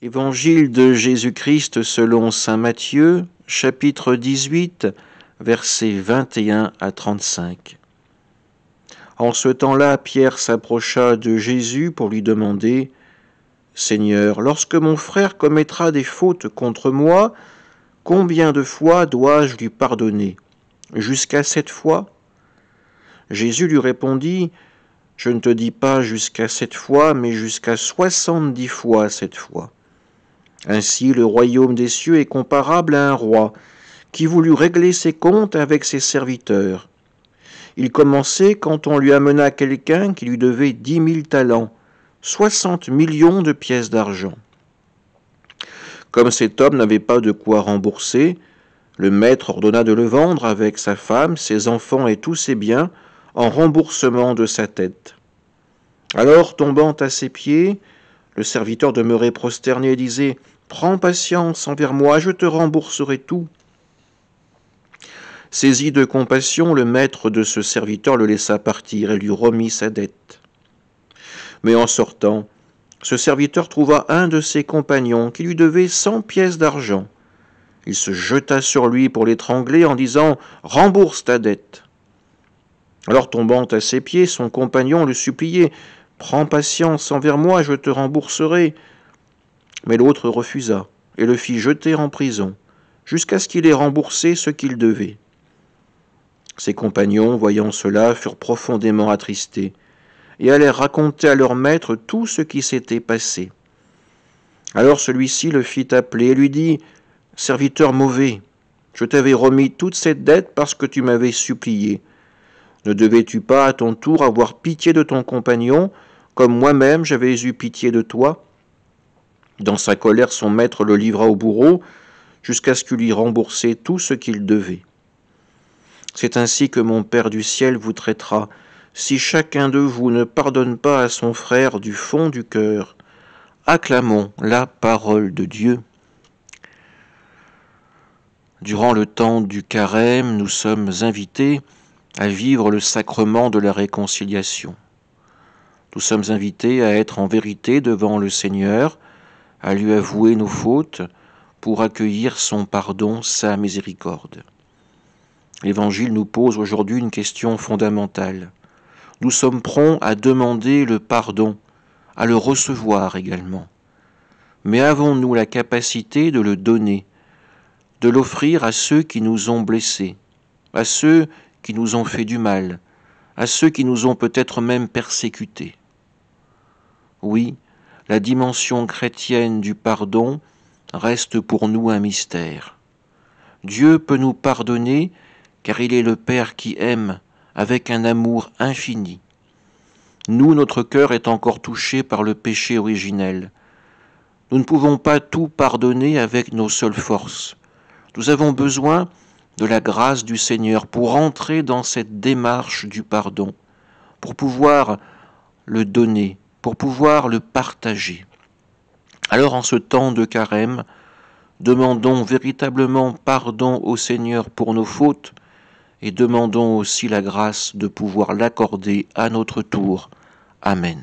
Évangile de Jésus-Christ selon saint Matthieu, chapitre 18, versets 21 à 35. En ce temps-là, Pierre s'approcha de Jésus pour lui demander « Seigneur, lorsque mon frère commettra des fautes contre moi, combien de fois dois-je lui pardonner? Jusqu'à 7 fois ?» Jésus lui répondit « Je ne te dis pas jusqu'à 7 fois, mais jusqu'à 70 fois 7 fois. » Ainsi, le royaume des cieux est comparable à un roi qui voulut régler ses comptes avec ses serviteurs. Il commençait quand on lui amena quelqu'un qui lui devait 10 000 talents, 60 millions de pièces d'argent. Comme cet homme n'avait pas de quoi rembourser, le maître ordonna de le vendre avec sa femme, ses enfants et tous ses biens en remboursement de sa dette. Alors, tombant à ses pieds, le serviteur demeuré prosterné disait « Prends patience envers moi, je te rembourserai tout. » Saisi de compassion, le maître de ce serviteur le laissa partir et lui remit sa dette. Mais en sortant, ce serviteur trouva un de ses compagnons qui lui devait 100 pièces d'argent. Il se jeta sur lui pour l'étrangler en disant « Rembourse ta dette !» Alors tombant à ses pieds, son compagnon le suppliait « Prends patience envers moi, je te rembourserai. » Mais l'autre refusa et le fit jeter en prison, jusqu'à ce qu'il ait remboursé ce qu'il devait. Ses compagnons, voyant cela, furent profondément attristés et allèrent raconter à leur maître tout ce qui s'était passé. Alors celui-ci le fit appeler et lui dit « Serviteur mauvais, je t'avais remis toute cette dette parce que tu m'avais supplié. Ne devais-tu pas à ton tour avoir pitié de ton compagnon, comme moi-même j'avais eu pitié de toi ?» Dans sa colère, son maître le livra au bourreau, jusqu'à ce qu'il lui rembourse tout ce qu'il devait. C'est ainsi que mon Père du ciel vous traitera, si chacun de vous ne pardonne pas à son frère du fond du cœur. Acclamons la parole de Dieu. Durant le temps du carême, nous sommes invités à vivre le sacrement de la réconciliation. Nous sommes invités à être en vérité devant le Seigneur, à lui avouer nos fautes pour accueillir son pardon, sa miséricorde. L'Évangile nous pose aujourd'hui une question fondamentale. Nous sommes prompts à demander le pardon, à le recevoir également. Mais avons-nous la capacité de le donner, de l'offrir à ceux qui nous ont blessés, à ceux qui nous ont fait du mal, à ceux qui nous ont peut-être même persécutés? Oui, la dimension chrétienne du pardon reste pour nous un mystère. Dieu peut nous pardonner car il est le Père qui aime avec un amour infini. Nous, notre cœur est encore touché par le péché originel. Nous ne pouvons pas tout pardonner avec nos seules forces. Nous avons besoin de la grâce du Seigneur pour entrer dans cette démarche du pardon, pour pouvoir le donner, pour pouvoir le partager. Alors en ce temps de carême, demandons véritablement pardon au Seigneur pour nos fautes et demandons aussi la grâce de pouvoir l'accorder à notre tour. Amen.